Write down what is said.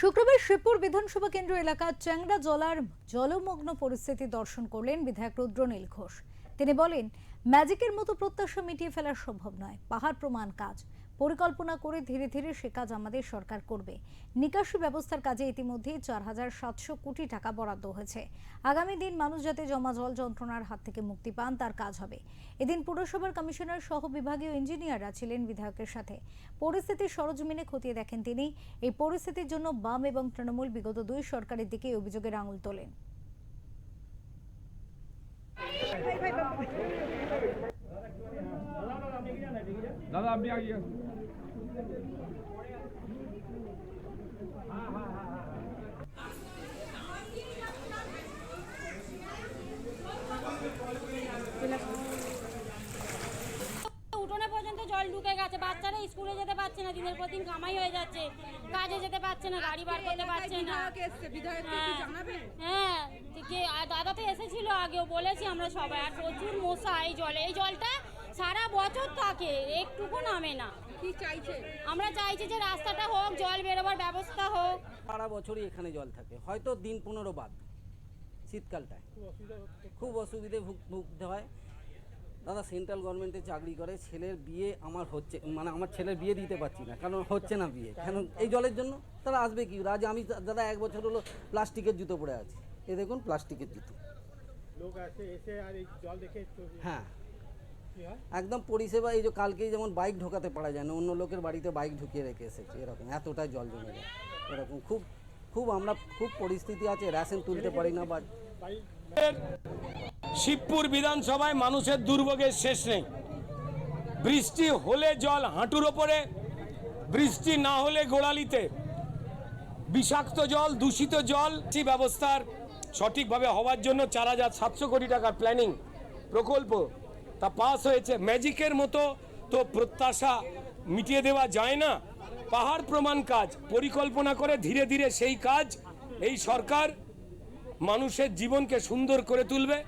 শুক্রবার শিবপুর বিধানসভা কেন্দ্র এলাকার চ্যাংড়া জলার জলমগ্ন পরিস্থিতি দর্শন করলেন বিধায়ক রুদ্রনীল ঘোষ। তিনি বলেন, ম্যাজিকের মতো প্রত্যাশা মিটিয়ে ফেলা সম্ভব নয়। পাহাড় প্রমাণ কাজ পরিকল্পনা করে ধীরে ধীরে সে কাজ আমাদের সরকার করবে। নিকাশি ব্যবস্থার কাজে ইতিমধ্যে ৪,৭০০ কোটি টাকা বরাদ্দ হয়েছে। আগামী দিন মানুষ যাতে জমা জল যন্ত্রণার হাত থেকে মুক্তি পান তার কাজ হবে। এদিন পুরসভার কমিশনার সহ বিভাগীয় ইঞ্জিনিয়াররা ছিলেন বিধায়কের সাথে। পরিস্থিতির সরজমিনে খতিয়ে দেখেন তিনি। এই পরিস্থিতির জন্য বাম এবং তৃণমূল বিগত দুই সরকারের দিকে অভিযোগের আঙুল তোলেন। দাদা আপনি আগে উঠোনে পর্যন্ত জল ঢুকে গেছে। বাচ্চারা স্কুলে যেতে পারছে না, দিনের পর দিন কামাই হয়ে যাচ্ছে, কাজে যেতে পারছে না, গাড়ি বার করতে পারছে না। হ্যাঁ ঠিকই, দাদা তো এসেছিল আগেও, বলেছি আমরা সবাই। আর প্রচুর মশা এই জলে, এই জলটা সারা বছর থাকে, একটুকু নামে না। কি চাইছে? আমরা চাইছি যে রাস্তাটা হোক, জল বেরোবার ব্যবস্থা হোক। সারা বছরই এখানে জল থাকে, হয়তো দিন 15 বাদ। শীতকালটায় খুব অসুবিধে ভুগতে হয়। দাদা সেন্ট্রাল গভর্নমেন্টে চাকরি করে, ছেলের বিয়ে আমার হচ্ছে, মানে আমার ছেলের বিয়ে দিতে পারছি না, কারণ হচ্ছে না বিয়ে। কেন? এই জলের জন্য। তারা আসবে কি? রাজ আমি দাদা 1 বছর হলো প্লাস্টিকের জুতো পরে আছি। এ দেখুন প্লাস্টিকের জুতো। লোক আসে এসে আর এই জল দেখে হ্যাঁ একদম পরিষেবা। এই যে কালকেই যেমন বাইক ঢোকাতে পারা যায় না, অন্য লোকের বাড়িতে বাইক ঢুকিয়ে রেখে এসেছে, এরকম এতটা জল জমে যায়। এরকম খুব আমরা খুব পরিস্থিতি আছে, রেশন তুলতে পারি না। বা শিবপুর বিধানসভায় মানুষের দুর্ভোগের শেষ নেই। বৃষ্টি হলে জল হাঁটুর ওপরে, বৃষ্টি না হলে গোড়ালিতে। বিষাক্ত জল, দূষিত জল ব্যবস্থার সঠিকভাবে হওয়ার জন্য 4,700 কোটি টাকার প্ল্যানিং প্রকল্প তা পাস হয়েছে। ম্যাজিকের মতো তো প্রত্যাশা মিটিয়ে দেওয়া যায় না। পাহাড় প্রমাণ কাজ পরিকল্পনা করে ধীরে ধীরে সেই কাজ এই সরকার মানুষের জীবনকে সুন্দর করে তুলবে।